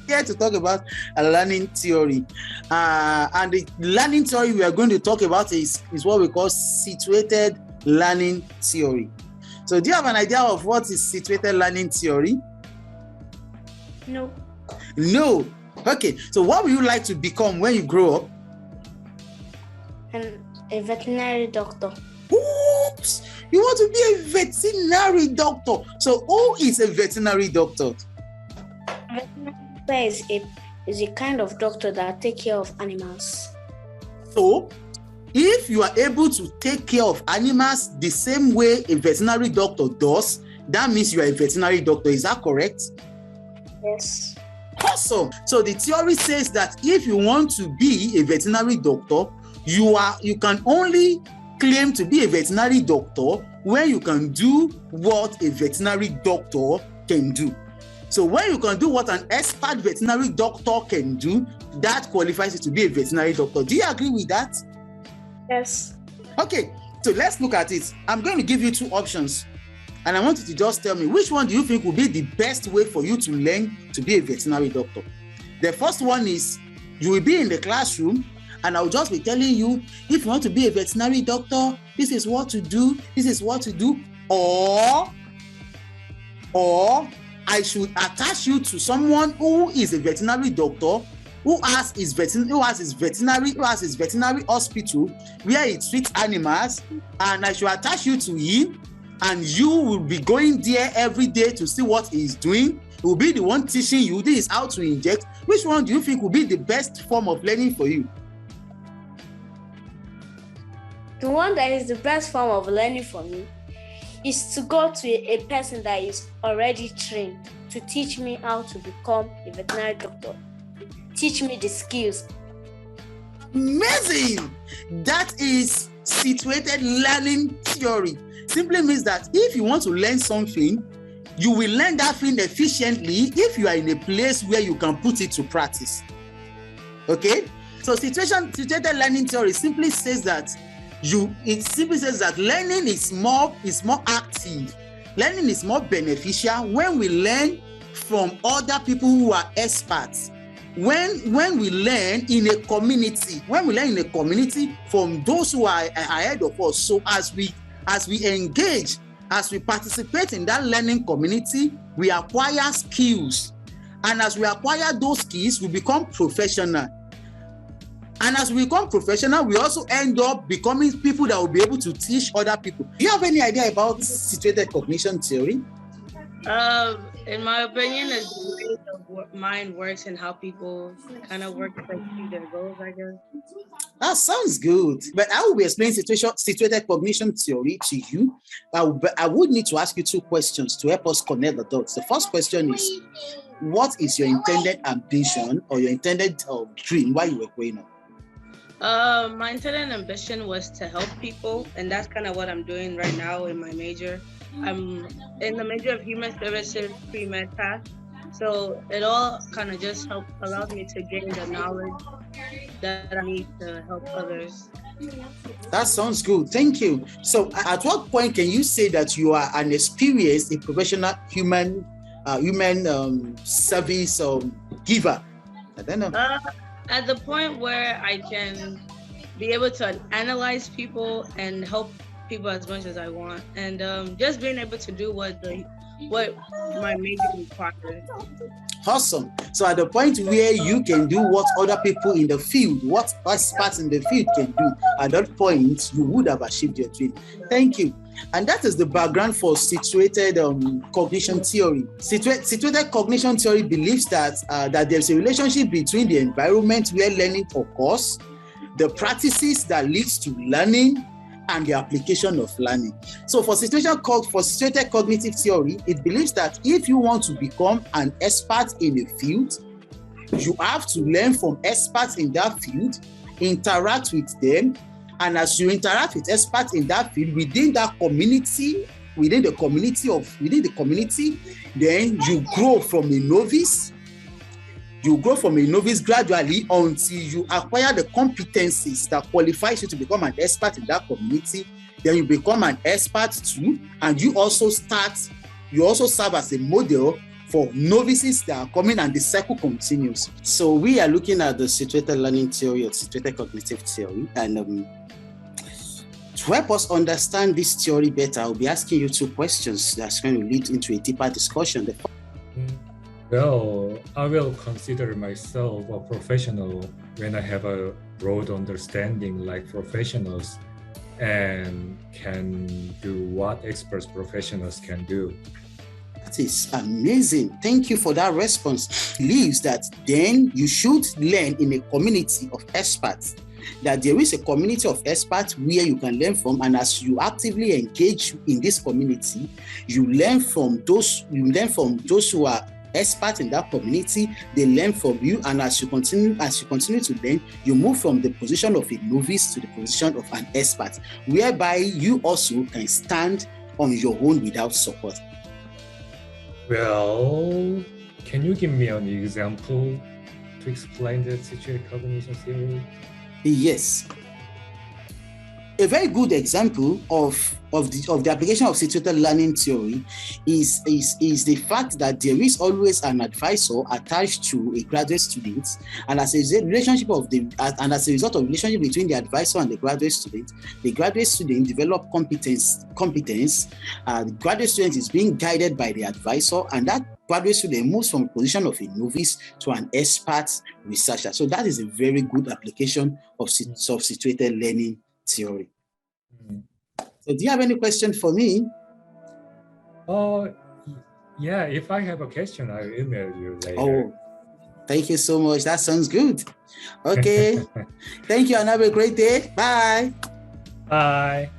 here to talk about a learning theory. And the learning theory we are going to talk about is what we call situated learning theory. So do you have an idea of what is situated learning theory? No. No. Okay. So what would you like to become when you grow up? A veterinary doctor. Oops! You want to be a veterinary doctor. So who is a veterinary doctor? A veterinary doctor is a kind of doctor that takes care of animals. So if you are able to take care of animals the same way a veterinary doctor does, that means you are a veterinary doctor. Is that correct? Yes. Awesome. So the theory says that if you want to be a veterinary doctor, you can only claim to be a veterinary doctor when you can do what a veterinary doctor can do. So when you can do what an expert veterinary doctor can do, that qualifies you to be a veterinary doctor. Do you agree with that? Yes. Okay, so let's look at it. I'm going to give you two options, and I want you to just tell me which one do you think will be the best way for you to learn to be a veterinary doctor. The first one is you will be in the classroom, and I'll just be telling you, if you want to be a veterinary doctor, this is what to do, this is what to do, or I should attach you to someone who is a veterinary doctor, who has his veterinary hospital where he treats animals, and I should attach you to him, and you will be going there every day to see what he is doing. He will be the one teaching you this is how to inject. Which one do you think will be the best form of learning for you? The one that is the best form of learning for me is to go to a person that is already trained to teach me how to become a veterinary doctor. Teach me the skills. Amazing! That is situated learning theory. Simply means that if you want to learn something, you will learn that thing efficiently if you are in a place where you can put it to practice. Okay? So situated learning theory simply says that learning is more active. Learning is more beneficial when we learn from other people who are experts. When we learn in a community, from those who are ahead of us. So as we engage, as we participate in that learning community, we acquire skills. And as we acquire those skills, we become professional. And as we become professional, we also end up becoming people that will be able to teach other people. Do you have any idea about situated cognition theory? In my opinion, it's the way the mind works and how people kind of work to achieve their goals, I guess. That sounds good. But I will be explaining situated cognition theory to you. I would need to ask you two questions to help us connect the dots. The first question is, what is your intended ambition or your intended dream while you were growing up? My intended ambition was to help people, and that's kind of what I'm doing right now in my major. I'm in the major of human services pre-med path, so it all kind of just allows me to gain the knowledge that I need to help others. That sounds good. Thank you. So at what point can you say that you are an experienced, a professional human service giver? I don't know. At the point where I can be able to analyze people and help people as much as I want, and just being able to do what my major requires. Awesome. So at the point where you can do what other people in the field, what experts in the field can do, at that point you would have achieved your dream. Thank you. And that is the background for situated cognition theory. Situated cognition theory believes that there's a relationship between the environment where learning occurs, the practices that leads to learning, and the application of learning. So for situated cognitive theory, it believes that if you want to become an expert in a field, you have to learn from experts in that field, interact with them, and as you interact with experts in that field within the community, then you grow from a novice. You grow from a novice gradually until you acquire the competencies that qualifies you to become an expert in that community. Then you become an expert too, and you also serve as a model For novices, they are coming and the cycle continues. So we are looking at the situated learning theory or situated cognitive theory. And to help us understand this theory better, I'll be asking you 2 questions that's going to lead into a deeper discussion. Well, I will consider myself a professional when I have a broad understanding like professionals and can do what experts professionals can do. That is amazing. Thank you for that response. Believes that then you should learn in a community of experts, that there is a community of experts where you can learn from, and as you actively engage in this community, you learn from those who are experts in that community. They learn from you, and as you continue to learn, you move from the position of a novice to the position of an expert, whereby you also can stand on your own without support. Well, can you give me an example to explain the situated cognition theory? Yes. A very good example of the application of situated learning theory is the fact that there is always an advisor attached to a graduate student, and as a relationship as a result of relationship between the advisor and the graduate student develop competence. The graduate student is being guided by the advisor, and that graduate student moves from a position of a novice to an expert researcher. So that is a very good application of situated learning theory. So do you have any question for me? Yeah, if I have a question, I'll email you later. Oh, thank you so much. That sounds good. Okay. Thank you and have a great day. Bye. Bye.